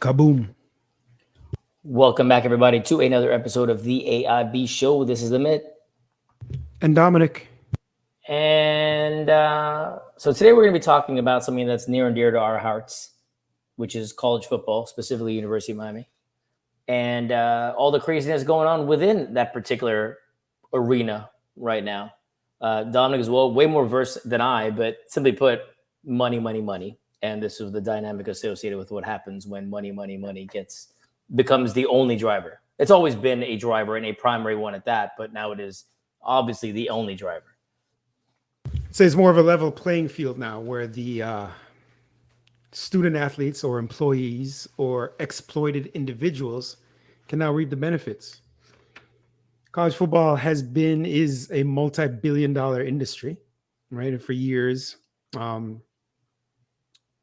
Kaboom. Welcome back, everybody, to another episode of the AIB Show. This is Amit. And Dominic. And so today we're going to be talking about something that's near and dear to our hearts, which is college football, specifically University of Miami, and all the craziness going on within that particular arena right now. Dominic is way more versed than I, but simply put, money, money, money. And this is the dynamic associated with what happens when money becomes the only driver. It's always been a driver and a primary one at that, but now it is obviously the only driver. So it's more of a level playing field now where the student athletes or employees or exploited individuals can now reap the benefits. College football is a multi-billion-dollar industry, right? And for years,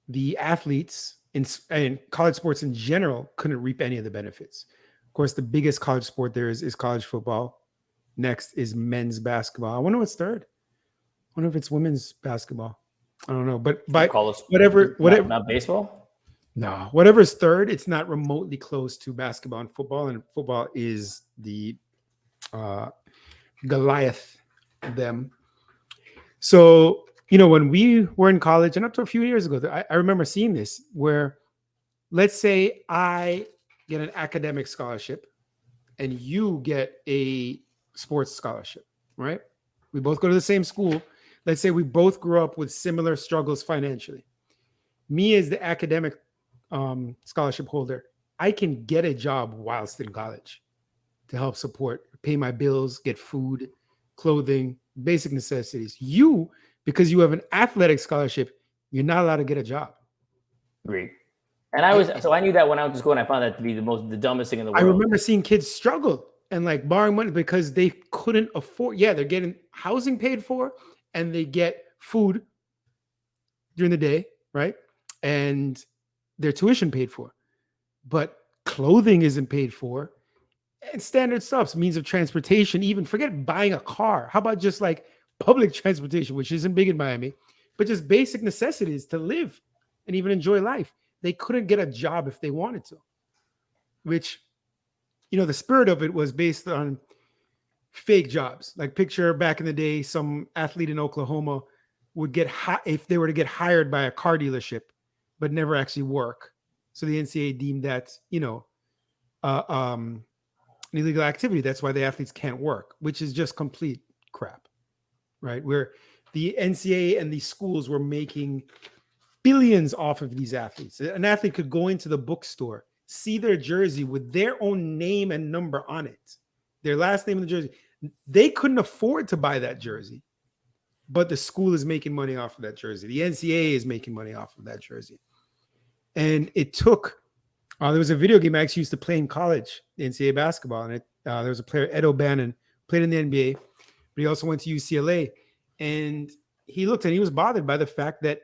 the athletes and college sports in general couldn't reap any of the benefits. Of course, the biggest college sport there is college football. Next is men's basketball. I wonder what's third. I wonder if it's women's basketball. I don't know, but whatever, not baseball. No, whatever's third, it's not remotely close to basketball and football. And football is the Goliath of them. So, when we were in college and up to a few years ago, I remember seeing this where, let's say I get an academic scholarship and you get a sports scholarship, right? We both go to the same school. Let's say we both grew up with similar struggles financially. Me as the academic scholarship holder, I can get a job whilst in college to help support, pay my bills, get food, clothing, basic necessities. You, because you have an athletic scholarship, you're not allowed to get a job. Agreed. And I knew that when I was in school, and I found that to be the dumbest thing in the world. I remember seeing kids struggle and like borrowing money because they couldn't afford. Yeah, they're getting housing paid for and they get food during the day, right? And their tuition paid for, but clothing isn't paid for. And standard stuff, means of transportation, even forget buying a car. How about just like public transportation, which isn't big in Miami, but just basic necessities to live and even enjoy life. They couldn't get a job if they wanted to, which, the spirit of it was based on fake jobs. Like picture back in the day, some athlete in Oklahoma would get if they were to get hired by a car dealership, but never actually work. So the NCAA deemed that, an illegal activity. That's why the athletes can't work, which is just complete crap, right? Where the NCAA and these schools were making billions off of these athletes. An athlete could go into the bookstore, see their jersey with their own name and number on it, their last name in the jersey. They couldn't afford to buy that jersey, but the school is making money off of that jersey. The NCAA is making money off of that jersey. And it took, there was a video game I actually used to play in college, the NCAA basketball. And there was a player, Ed O'Bannon, played in the NBA, but he also went to UCLA. And he looked and he was bothered by the fact that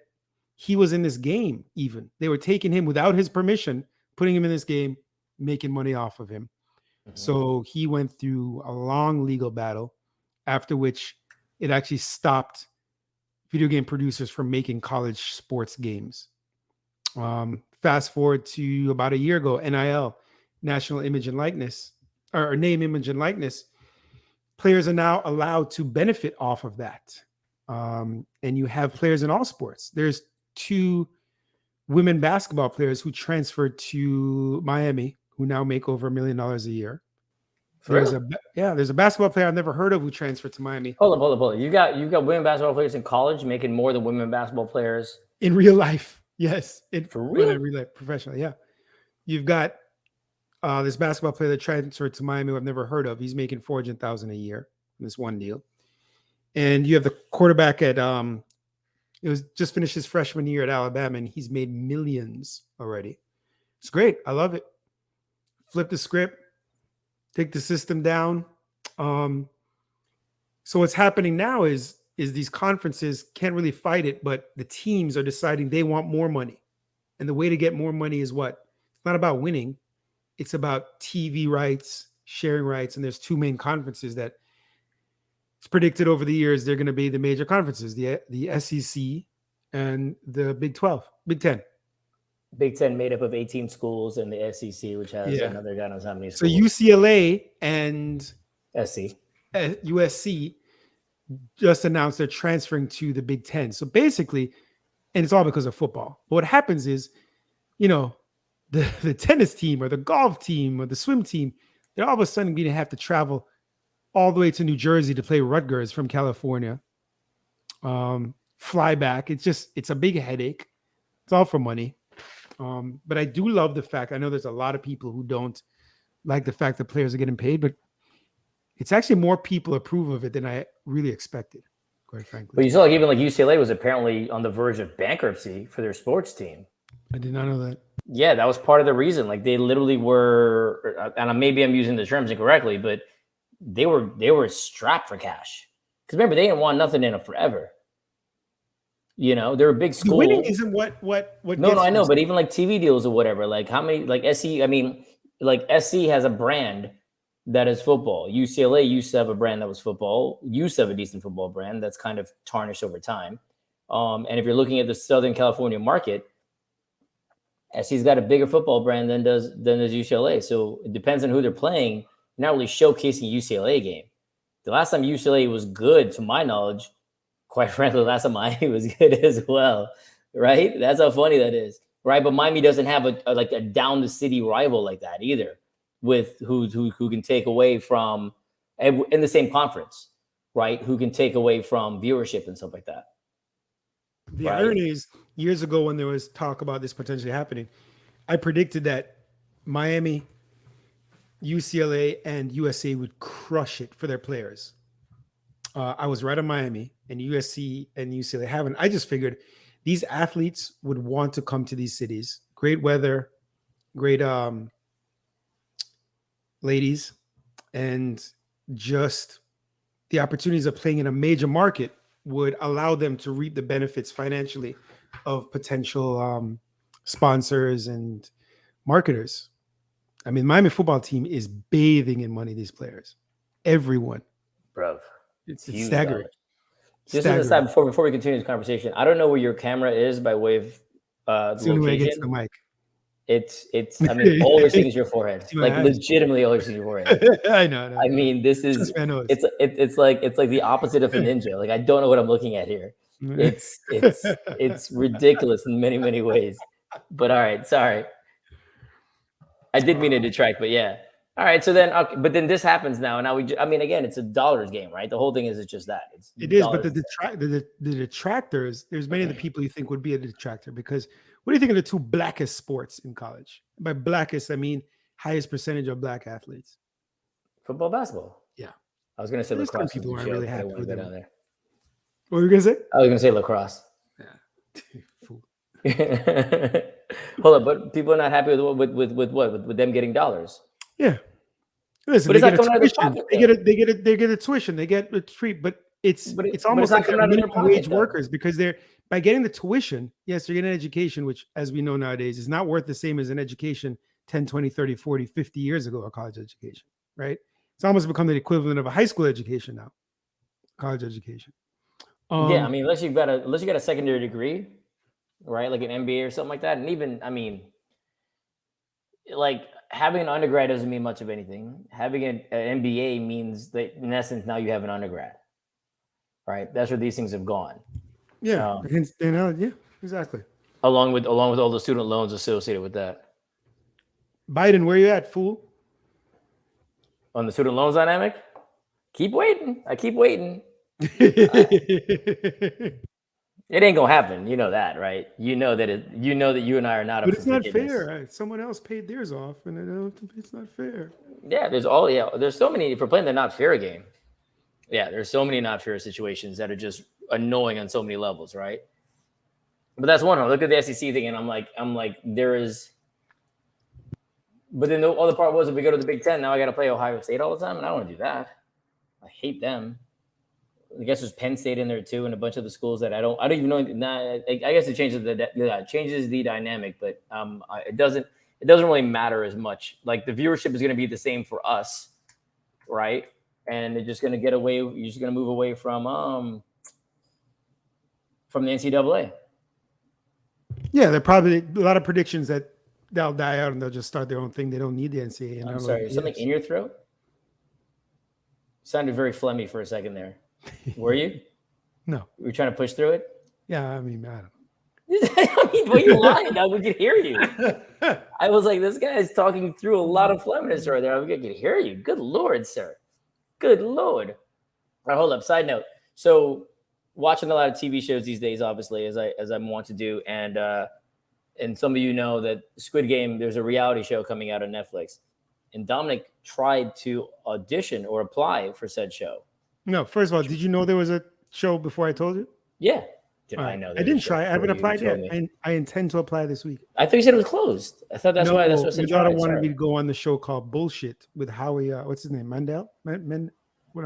he was in this game even. They were taking him without his permission, putting him in this game, making money off of him. So he went through a long legal battle, after which it actually stopped video game producers from making college sports games. Fast forward to about a year ago, NIL, National Image and Likeness, or Name, Image, and Likeness, players are now allowed to benefit off of that. And you have players in all sports. There's 2 women basketball players who transferred to Miami who now make over $1 million a year. There's a basketball player I've never heard of who transferred to Miami. Hold up. You got women basketball players in college making more than women basketball players in real life. Yes, for real, in real life, professionally. Yeah, you've got this basketball player that transferred to Miami who I've never heard of. He's making $400,000 a year in this one deal, and you have the quarterback at it was just finished his freshman year at Alabama, and he's made millions already. It's great. I love it. Flip the script, take the system down. So what's happening now is these conferences can't really fight it, but the teams are deciding they want more money. And the way to get more money is what? It's not about winning. It's about TV rights, sharing rights. And there's 2 main conferences that it's predicted over the years they're going to be the major conferences, the SEC and the Big 12, Big 10. Big Ten made up of 18 schools, and the SEC, which has another God knows how many So schools. UCLA and SC. USC just announced they're transferring to the Big Ten. So basically, and it's all because of football. But what happens is, the tennis team or the golf team or the swim team, they're all of a sudden going to have to travel all the way to New Jersey to play Rutgers from California. Fly back. It's a big headache. It's all for money. But I do love the fact, I know there's a lot of people who don't like the fact that players are getting paid, but it's actually more people approve of it than I really expected, quite frankly. But you saw even like UCLA was apparently on the verge of bankruptcy for their sports team. I did not know that. Yeah, that was part of the reason. Like they literally were, and maybe I'm using the terms incorrectly, but they were strapped for cash. Because remember, they didn't want nothing in it forever. They're a big school. The winning isn't what. No, I know, but even like TV deals or whatever, like how many, like SC, I mean, like SC has a brand that is football. UCLA used to have a brand that was football. Used to have a decent football brand that's kind of tarnished over time. And if you're looking at the Southern California market, SC's got a bigger football brand than does UCLA. So it depends on who they're playing. You're not really showcasing UCLA game. The last time UCLA was good, to my knowledge, quite frankly, last time Miami was good as well, right? That's how funny that is, right? But Miami doesn't have a down the city rival like that either, with who can take away from in the same conference, right? Who can take away from viewership and stuff like that. The irony is, years ago when there was talk about this potentially happening, I predicted that Miami, UCLA, and USC would crush it for their players. I was right on Miami, and USC and UCLA haven't. I just figured these athletes would want to come to these cities. Great weather, great ladies, and just the opportunities of playing in a major market would allow them to reap the benefits financially of potential sponsors and marketers. I mean, Miami football team is bathing in money, these players. Everyone. Bro. It's staggering. Just an aside before we continue this conversation, I don't know where your camera is by way of the location. Way I get to the mic. It's I mean, all you're seeing is your forehead. Like legitimately all you're seeing is your forehead. I know. I mean, this is it's like the opposite of a ninja. Like I don't know what I'm looking at here. It's ridiculous in many, many ways. But all right, sorry. I did mean to detract, but yeah. All right, so then, but then this happens now. Now again, it's a dollars game, right? The whole thing is it's just that. It is, but the detractors, there's many of the people you think would be a detractor because what do you think of the two blackest sports in college? By blackest, I mean highest percentage of black athletes. Football, basketball. Yeah, I was going to say lacrosse. People aren't really happy with that. There. What were you going to say? I was going to say lacrosse. Yeah. Hold up, but people are not happy with them getting dollars. Yeah. Listen, they get a tuition. They get a tuition. They get a treat, but it's almost like minimum wage workers because they're by getting the tuition, yes, they're getting an education, which as we know nowadays is not worth the same as an education 10, 20, 30, 40, 50 years ago, a college education, right? It's almost become the equivalent of a high school education now, college education. Yeah, I mean, unless you got a secondary degree, right? Like an MBA or something like that. And even, I mean, like having an undergrad doesn't mean much of anything. Having an MBA means that in essence, now you have an undergrad, right? That's where these things have gone. Yeah. Yeah, exactly. Along with all the student loans associated with that. Biden, where you at, fool? On the student loans dynamic? Keep waiting. I keep waiting. It ain't gonna happen. You know that, right? You know that you and I are not. But it's not fair. Someone else paid theirs off, and it's not fair. Yeah, there's so many. If we're playing the not fair game, yeah, there's so many not fair situations that are just annoying on so many levels, right? But that's one. I look at the SEC thing, and I'm like, there is. But then the other part was if we go to the Big Ten, now I got to play Ohio State all the time, and I don't want to do that. I hate them. I guess there's Penn State in there too, and a bunch of the schools that I don't even know. I guess it changes the dynamic, but it doesn't really matter as much. Like the viewership is going to be the same for us, right? And they're just going to get away. You're just going to move away from the NCAA. Yeah, they're probably a lot of predictions that they'll die out and they'll just start their own thing. They don't need the NCAA. I'm sorry, is something in your throat? Sounded very phlegmy for a second there. Were you? No. Were you trying to push through it? Yeah, I mean, I don't know. I mean, well, you're lying. Now we could hear you. I was like, this guy is talking through a lot of phlegminess right there. I could hear you. Good Lord, sir. Good Lord. All right, hold up. Side note. So watching a lot of TV shows these days, obviously, as I'm want to do. And some of you know that Squid Game, there's a reality show coming out on Netflix. And Dominic tried to audition or apply for said show. No, first of all, did you know there was a show before I told you? Yeah. Did I know? I didn't try. I haven't applied yet. I intend to apply this week. I thought you said it was closed. I thought that's why. That's what I said. My daughter wanted me to go on the show called Bullshit with Howie. What's his name? Mandel? What am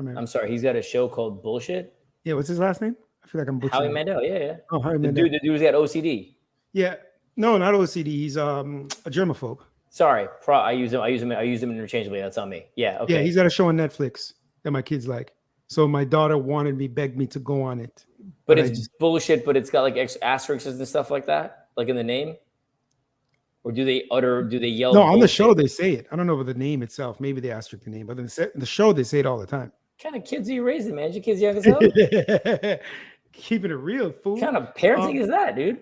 I? I'm sorry. He's got a show called Bullshit. Yeah. What's his last name? I feel like I'm butchering. Howie Mandel. Yeah. Oh, Howie Mandel. The dude's got OCD. Yeah. No, not OCD. He's a germaphobe. Sorry, I use him interchangeably. That's on me. Yeah, okay. Yeah, he's got a show on Netflix that my kids like. So my daughter begged me to go on it. But it's bullshit. But it's got like asterisks and stuff like that, like in the name. Or do they yell? No, on the show they say it. I don't know about the name itself. Maybe they asterisk the name, but in the show they say it all the time. What kind of kids are you raising, man? Your kids young as hell. Keeping it real, fool. What kind of parenting is that, dude?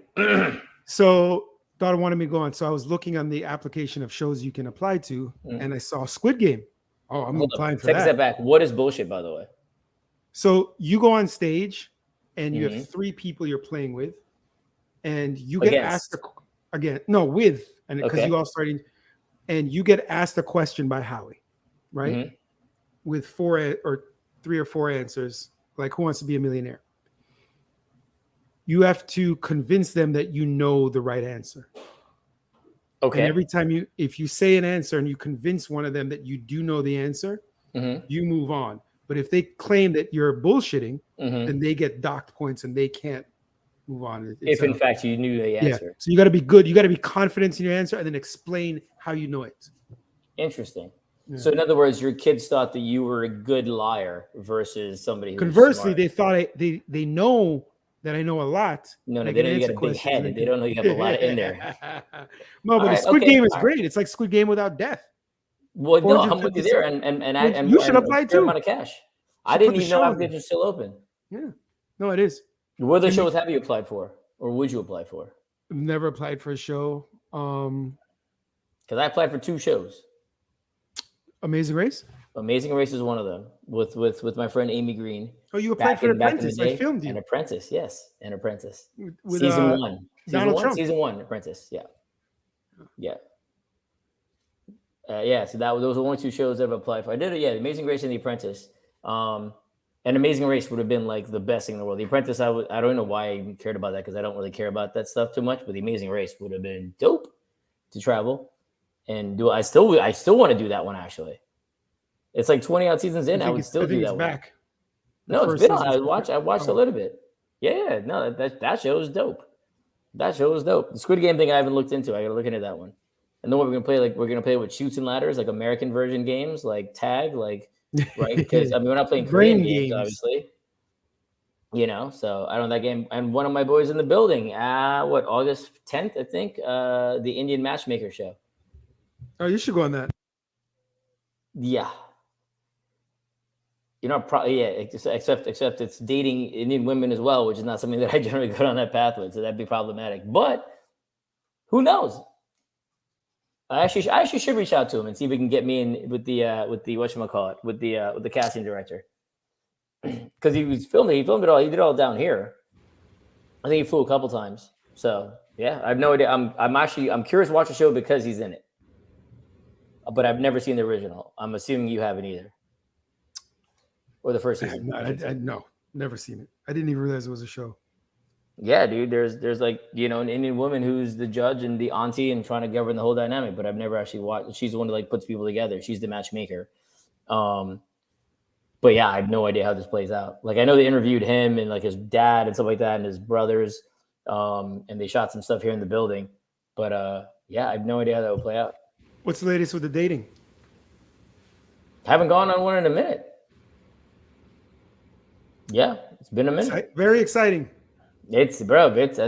So daughter wanted me to go on. So I was looking on the application of shows you can apply to, and I saw Squid Game. Oh, I'm applying for that. Take a step back. What is Bullshit, by the way? So you go on stage, and you have 3 people you're playing with, and you get asked because you all starting, and you get asked a question by Howie, right? With 3 or 4 answers, like who wants to be a millionaire? You have to convince them that you know the right answer. Okay. And every time if you say an answer and you convince one of them that you do know the answer, you move on. But if they claim that you're bullshitting, then they get docked points and they can't move on. If in fact you knew the answer. Yeah. So you got to be good. You got to be confident in your answer and then explain how you know it. Interesting. Yeah. So in other words, your kids thought that you were a good liar versus somebody who Conversely, they thought they know that I know a lot. No, they know you got a big head. And they don't know you have a lot in there. No, but the Squid Game is great. It's like Squid Game without death. Well, no, I'm with you there, and you should apply too. Amount of cash. I didn't even know applications still open. Yeah, no, it is. What other shows have you applied for, or would you apply for? I've never applied for a show. Because I applied for 2 shows. Amazing Race. Amazing Race is one of them. With my friend Amy Green. Oh, you applied for Apprentice? I filmed you. An Apprentice, yes, an Apprentice. With, season 1. Donald Trump. Season 1, Apprentice. Yeah. So those are only 2 shows that I've applied for. I did it. Yeah, The Amazing Race and The Apprentice. And Amazing Race would have been like the best thing in the world. The Apprentice, I don't know why I even cared about that because I don't really care about that stuff too much. But The Amazing Race would have been dope to travel and do. I still want to do that one actually. It's like 20 odd seasons in. I would still do that one. Back. No, it's been on. I watched a little bit. Yeah, no, that show is dope. That show is dope. The Squid Game thing I haven't looked into. I gotta look into that one. And then what we're gonna play with Chutes and Ladders, like American version games, like tag, like right? Because we're not playing Korean games, obviously. You know, so I don't know that game. And one of my boys in the building, August 10th, I think, the Indian Matchmaker show. Oh, you should go on that. Yeah. You know, except it's dating Indian women as well, which is not something that I generally go down that path with, so that'd be problematic. But who knows? I actually should reach out to him and see if we can get me in with the whatchamacallit, with the casting director, because he filmed it all. He did it all down here. I think he flew a couple times. So yeah, I have no idea. I'm curious to watch the show because he's in it, but I've never seen the original. I'm assuming you haven't either. Or the first season? No, never seen it. I didn't even realize it was a show. Yeah, dude. There's like, you know, an Indian woman who's the judge and the auntie and trying to govern the whole dynamic. But I've never actually watched. She's the one who like puts people together. She's the matchmaker. But yeah, I have no idea how this plays out. Like I know they interviewed him and like his dad and stuff like that and his brothers. And they shot some stuff here in the building. But yeah, I have no idea how that will play out. What's the latest with the dating? Haven't gone on one in a minute. Yeah, it's been a minute. Very exciting. I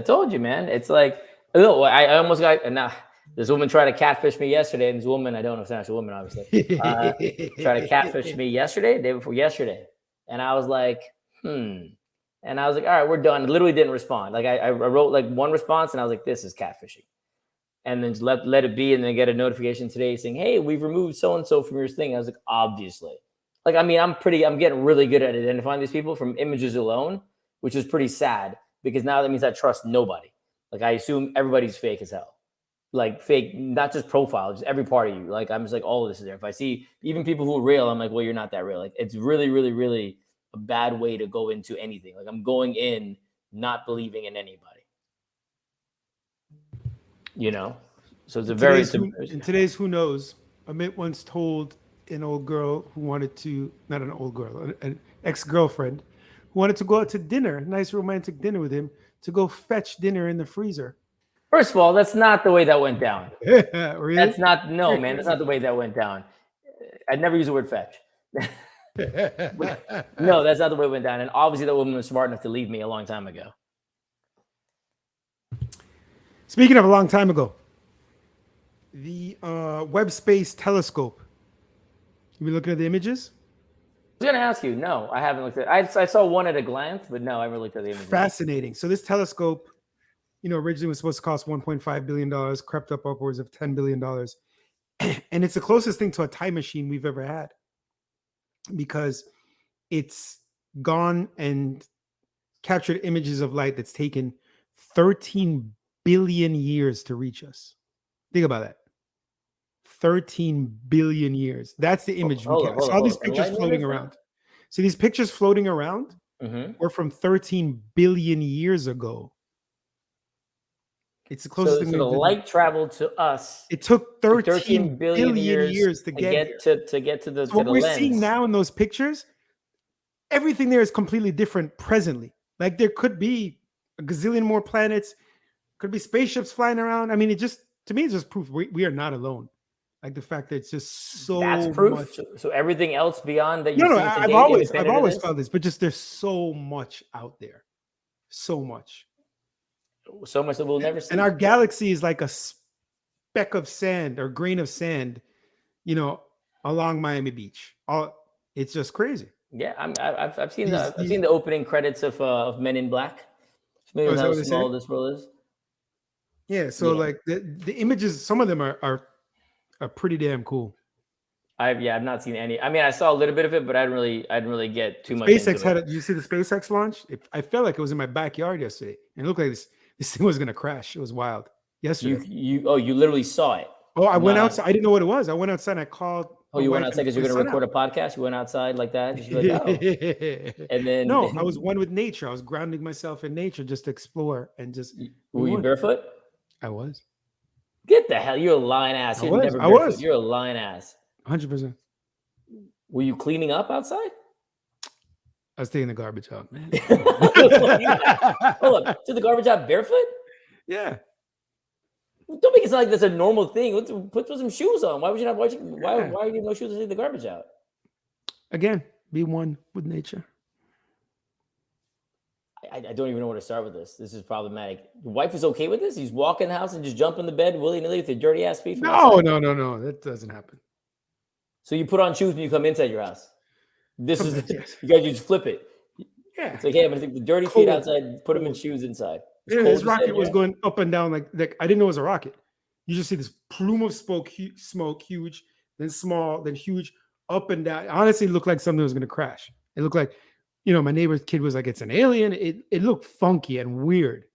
told you, man. It's like No, I almost got, and now this woman tried to catfish me yesterday. And this woman, I don't know if it's actually a woman, obviously, tried to catfish me yesterday, day before yesterday. And I was like, And I was like, all right, we're done. Literally didn't respond. Like I wrote like one response and I was like, this is catfishing. And then just let it be. And then get a notification today saying, hey, we've removed so-and-so from your thing. I was like, obviously. Like, I mean, I'm getting really good at identifying these people from images alone, which is pretty sad because now that means I trust nobody. Like, I assume everybody's fake as hell. Like, fake, not just profile, just every part of you. Like, I'm just like, all of this is there. If I see even people who are real, I'm like, well, you're not that real. Like, it's really, really, really a bad way to go into anything. Like, I'm going in not believing in anybody. You know? So it's a very... In today's Who Knows, Amit once told an old girl who wanted to, not an old girl, an ex-girlfriend who wanted to go out to dinner, nice romantic dinner with him, to go fetch dinner in the freezer. First of all, that's not the way that went down. Really? That's not, no, man, that's not the way that went down. I'd never use the word fetch. No, that's not the way it went down. And obviously that woman was smart enough to leave me a long time ago. Speaking of a long time ago, the Webb Space Telescope. You been looking at the images? I was going to ask you. No, I haven't looked at it. I saw one at a glance, but no, I haven't looked at the images. Fascinating. So this telescope, originally was supposed to cost $1.5 billion, crept up upwards of $10 billion. And it's the closest thing to a time machine we've ever had because it's gone and captured images of light that's taken 13 billion years to reach us. Think about that. 13 billion years. That's the image. All these pictures floating around. See these pictures floating around were from 13 billion years ago. It's the closest thing. So the light traveled to us. It took 13 billion years to get to the what we're lens. seeing now in those pictures, everything there is completely different presently. Like there could be a gazillion more planets, could be spaceships flying around. I mean, to me, it's just proof we are not alone. Like the fact that it's just so that's proof. much. So everything else beyond that. I've always felt this, but just there's so much out there, so much that we'll never see. And our galaxy is like a speck of sand or grain of sand, along Miami Beach. It's just crazy. Yeah, I've seen the opening credits of Men in Black. Maybe how small this world is. Yeah, so like the images, some of them are pretty damn cool. I've not seen any. I mean, I saw a little bit of it, but I didn't really get too much. SpaceX had it. Did you see the SpaceX launch? I felt like it was in my backyard yesterday, and it looked like this thing was gonna crash. It was wild. Yesterday. You literally saw it. Oh, I went outside. I didn't know what it was. I went outside and I called. Oh, you went outside because you're gonna record a podcast. You went outside like that, just like, oh. And then no, I was one with nature. I was grounding myself in nature just to explore and just. Were you barefoot? I was. Get the hell! You're a lying ass. I was. You're a lying ass. 100%. Were you cleaning up outside? I was taking the garbage out, man. Hold up. Took the garbage out barefoot? Yeah. Don't make it sound like that's a normal thing. Put some shoes on. Why would you not? Why are you no shoes to take the garbage out? Again, be one with nature. I don't even know where to start with this. This is problematic. Your wife is okay with this? He's walking the house and just jump in the bed willy-nilly with your dirty ass feet? No. That doesn't happen. So you put on shoes when you come inside your house. This is you guys just flip it. Yeah. It's like, hey, I'm gonna take the dirty feet outside, put them in shoes inside. This rocket was going up and down like I didn't know it was a rocket. You just see this plume of smoke, huge, then small, then huge, up and down. It honestly, looked like something was gonna crash. It looked like, my neighbor's kid was like, it's an alien. It looked funky and weird.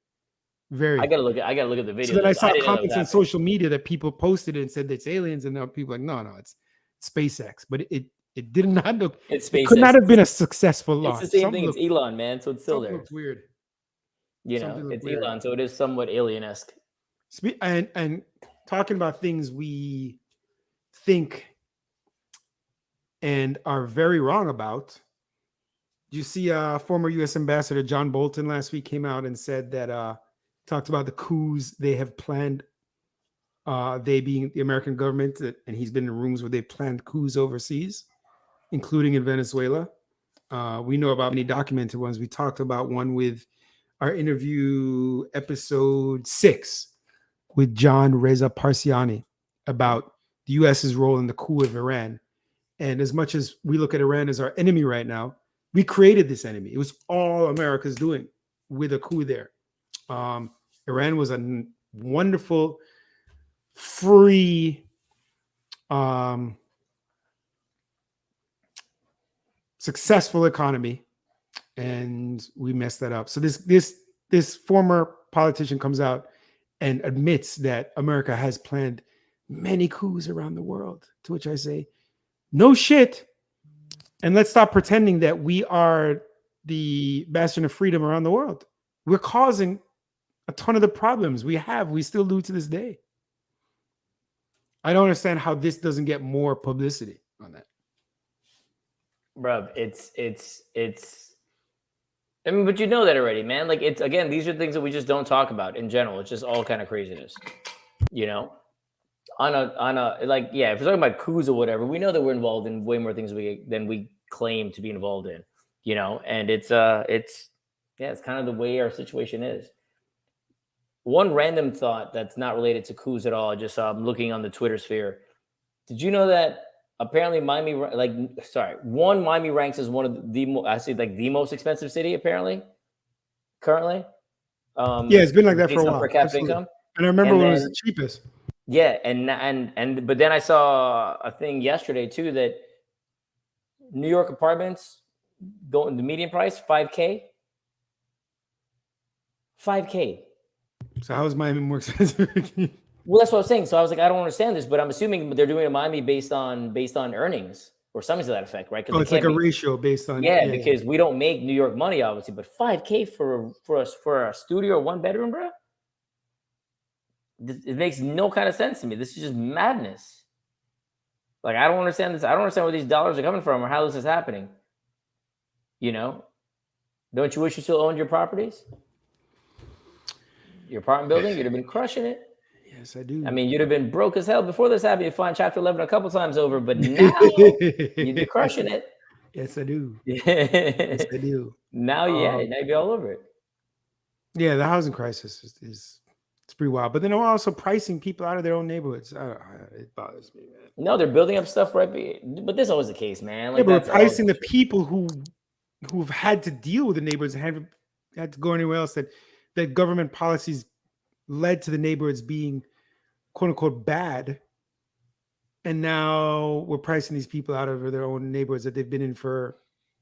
Very. I gotta look at the video. So then I saw comments on social media that people posted it and said it's aliens, and now people are like, no, it's SpaceX. But it did not look. It's SpaceX. It could not have been a successful launch. It's the same thing. It's Elon, man. So it's still there. Looks weird. It's weird. Elon, so it is somewhat alien-esque. And talking about things we think and are very wrong about. Do you see former U.S. Ambassador John Bolton last week came out and said that talked about the coups they have planned, they being the American government, and he's been in rooms where they planned coups overseas, including in Venezuela. We know about many documented ones. We talked about one with our interview episode 6 with John Reza Parsiani about the U.S.'s role in the coup of Iran. And as much as we look at Iran as our enemy right now, we created this enemy. It was all America's doing with a coup there. Iran was a wonderful, free, successful economy, and we messed that up. So this former politician comes out and admits that America has planned many coups around the world. To which I say, no shit. And let's stop pretending that we are the bastion of freedom around the world. We're causing a ton of the problems we still do to this day. I don't understand how this doesn't get more publicity on that. Bruv, it's I mean, but you know that already, man. Like, it's, again, these are things that we just don't talk about in general. It's just all kind of craziness, you know? On a like, yeah, if we're talking about coups or whatever, we know that we're involved in way more things than we claim to be involved in, you know? And it's kind of the way our situation is. One random thought that's not related to coups at all, just looking on the Twitter sphere. Did you know that apparently Miami ranks as one of the most expensive city apparently currently. Yeah, it's been like that for a while. Per capita income. And I remember when it was the cheapest. Yeah, and but then I saw a thing yesterday too that New York apartments going the median price $5K. So how is Miami more expensive? Well, that's what I was saying. So I was like, I don't understand this, but I'm assuming they're doing it in Miami based on earnings or something to that effect, right? Oh, it's like a ratio based on because we don't make New York money, obviously, but $5K for a studio or one bedroom, bro. It makes no kind of sense to me. This is just madness. Like, I don't understand this. I don't understand where these dollars are coming from or how this is happening. You know, don't you wish you still owned your properties? Your apartment building, you'd have been crushing it. Yes, I do. I mean, you'd have been broke as hell before this happened. You find Chapter 11 a couple times over, but now you'd be crushing it. Yes, I do. Yes, I do. Now, now you'd be all over it. Yeah, the housing crisis is it's pretty wild. But then they're also pricing people out of their own neighborhoods. It bothers me, man. No, they're building up stuff right, but this is always the case, man. Like, yeah, but pricing the people who've had to deal with the neighborhoods and haven't had to go anywhere else. That government policies led to the neighborhoods being quote unquote bad. And now we're pricing these people out of their own neighborhoods that they've been in for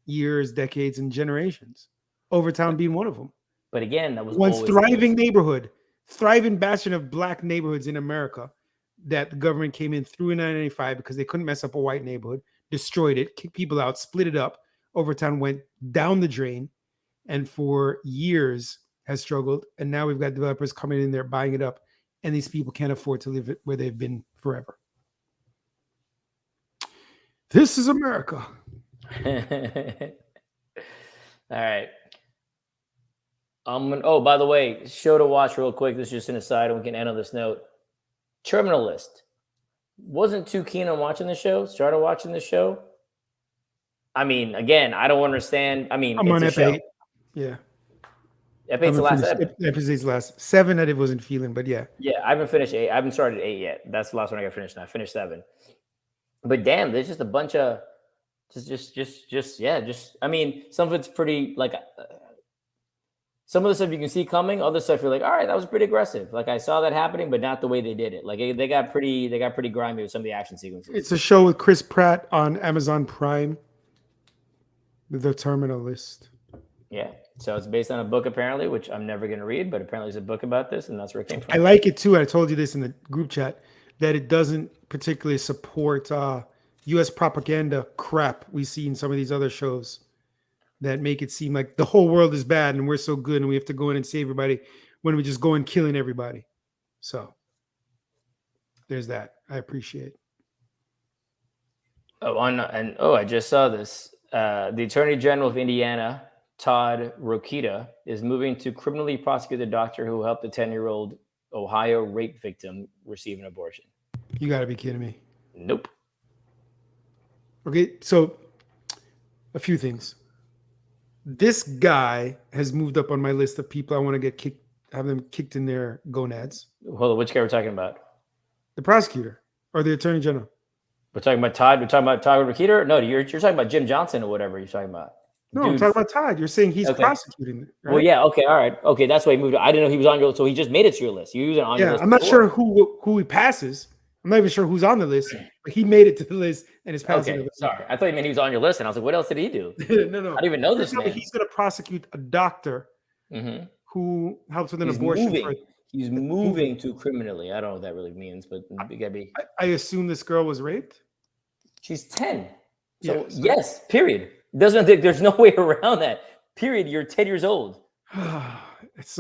years, decades, and generations. Overtown being one of them. But again, that was once thriving neighborhood, thriving bastion of black neighborhoods in America that the government came in through in 1995 because they couldn't mess up a white neighborhood, destroyed it, kicked people out, split it up. Overtown went down the drain and for years has struggled. And now we've got developers coming in there buying it up, and these people can't afford to live it where they've been forever. This is America. All right. Oh, by the way, show to watch real quick. This is just an aside, and we can end on this note. Terminal List. Wasn't too keen on watching the show. Started watching the show. I mean, again, I don't understand. I mean, I'm on it's a show. Ep8. Yeah. Ep8's the last episode. Ep8's last 7 that it wasn't feeling, but yeah. Yeah, I haven't finished 8. I haven't started 8 yet. That's the last one I got finished. Now I finished 7. But damn, there's just a bunch of I mean, some of it's pretty like some of the stuff you can see coming. Other stuff you're like, all right, that was pretty aggressive. Like I saw that happening, but not the way they did it. Like they got pretty grimy with some of the action sequences. It's a show with Chris Pratt on Amazon Prime. The Terminal List. Yeah. So it's based on a book apparently, which I'm never going to read, but apparently there's a book about this, and that's where it came from. I like it too. I told you this in the group chat that it doesn't particularly support U.S. propaganda crap we see in some of these other shows that make it seem like the whole world is bad and we're so good and we have to go in and save everybody when we just go in killing everybody. So there's that. I appreciate it. I just saw this. The Attorney General of Indiana, Todd Rokita, is moving to criminally prosecute the doctor who helped a 10-year-old Ohio rape victim receive an abortion. You got to be kidding me. Nope. Okay, so a few things. This guy has moved up on my list of people I want to get kicked have them kicked in their gonads. Hold on, which guy we're talking about? The prosecutor or the attorney general. We're talking about Todd. We're talking about Todd Rokita. No, you're talking about Jim Johnson or whatever you're talking about. No, I'm talking about Todd. You're saying he's prosecuting it, right? Well, yeah, okay, all right. Okay, that's why he moved. I didn't know he was on your list, so he just made it to your list. You was on your list. I'm not sure who he passes. I'm not even sure who's on the list, but he made it to the list and is passing. Okay, sorry. I thought you meant he was on your list, and I was like, what else did he do? No. I didn't even know this man. He's going to prosecute a doctor who helps with an abortion. He's moving too criminally. I don't know what that really means, but it gotta be. I assume this girl was raped. She's 10. So yes, period. There's no way around that. Period. You're 10 years old. It's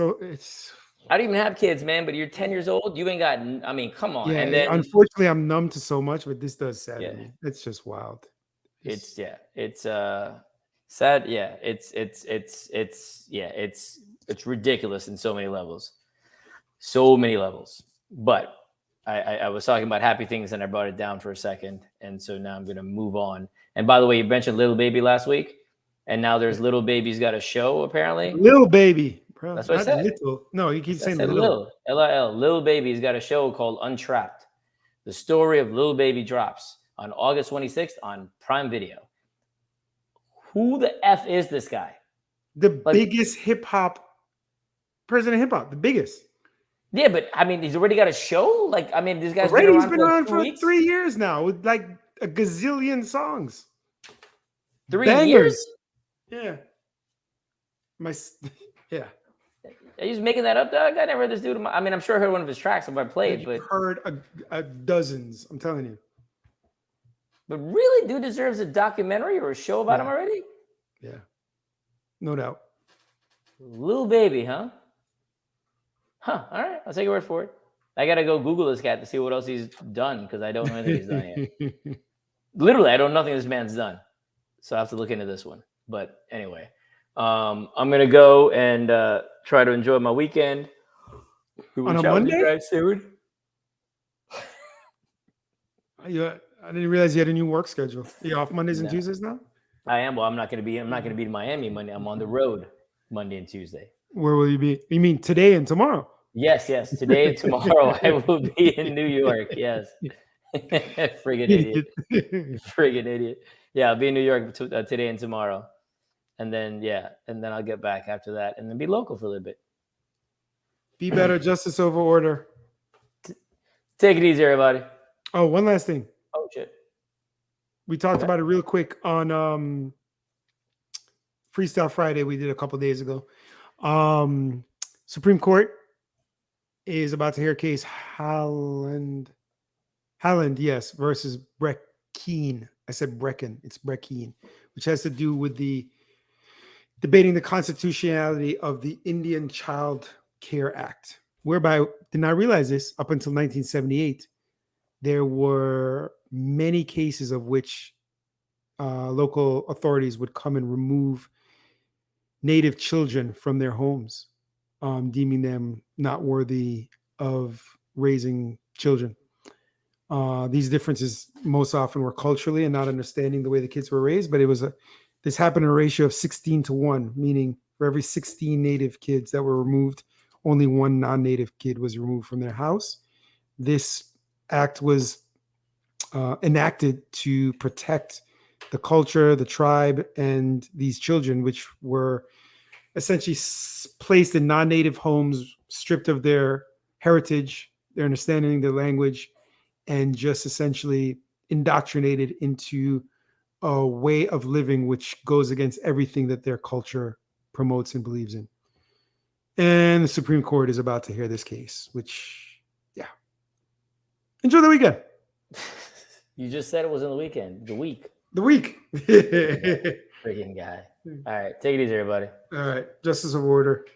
I don't even have kids, man, but you're 10 years old. You ain't got, I mean, come on. Yeah, and then unfortunately I'm numb to so much, but this does sadden me. It's just wild. It's sad. Yeah. It's ridiculous in so many levels. So many levels. But I was talking about happy things and I brought it down for a second. And so now I'm going to move on. And by the way, you mentioned Little Baby last week. And now there's Little Baby's got a show, apparently. Little Baby. Bro, that's what I said. Little. No, you keep saying Little. L-I-L. Little Baby's got a show called Untrapped. The story of Little Baby drops on August 26th on Prime Video. Who the F is this guy? The biggest hip-hop person in hip-hop. The biggest. Yeah, but I mean, he's already got a show. Like, I mean, this guy's he's been around for 3 years now with like a gazillion songs. 3 years? Yeah. Yeah. Are you just making that up, Doug? I never heard this dude. I mean, I'm sure I heard one of his tracks if I played, but heard dozens. I'm telling you. But really, dude deserves a documentary or a show about him already? Yeah. No doubt. Little Baby, huh? Huh. All right. I'll take your word for it. I got to go Google this cat to see what else he's done because I don't know anything he's done yet. Literally, I don't know nothing this man's done. So I have to look into this one. But anyway, I'm going to go and try to enjoy my weekend. On a Monday? Soon. I didn't realize you had a new work schedule. Are you off Mondays and Tuesdays now? I am. Well, I'm not going to be in Miami Monday. I'm on the road Monday and Tuesday. Where will you be? You mean today and tomorrow? Yes. Today and tomorrow I will be in New York. Yes. Friggin' idiot. Friggin' idiot. Yeah, I'll be in New York today and tomorrow. And then, I'll get back after that and then be local for a little bit. Be better, justice over order. Take it easy, everybody. Oh, one last thing. Oh, shit. We talked about it real quick on Freestyle Friday we did a couple days ago. Supreme Court is about to hear a case Haaland, yes, versus Brackeen. I said Brackeen. It's Brackeen, which has to do with debating the constitutionality of the Indian Child Care Act, whereby, did not realize this, up until 1978, there were many cases of which local authorities would come and remove Native children from their homes, deeming them not worthy of raising children. These differences most often were culturally and not understanding the way the kids were raised, but this happened in a ratio of 16-1, meaning for every 16 Native kids that were removed, only one non-Native kid was removed from their house. This act was enacted to protect the culture, the tribe, and these children, which were essentially placed in non-Native homes, stripped of their heritage, their understanding, their language, and just essentially indoctrinated into a way of living which goes against everything that their culture promotes and believes in. And the Supreme Court is about to hear this case, which, enjoy the weekend. You just said it was in the weekend. The week. Freaking guy. All right. Take it easy, everybody. All right. Justice of order.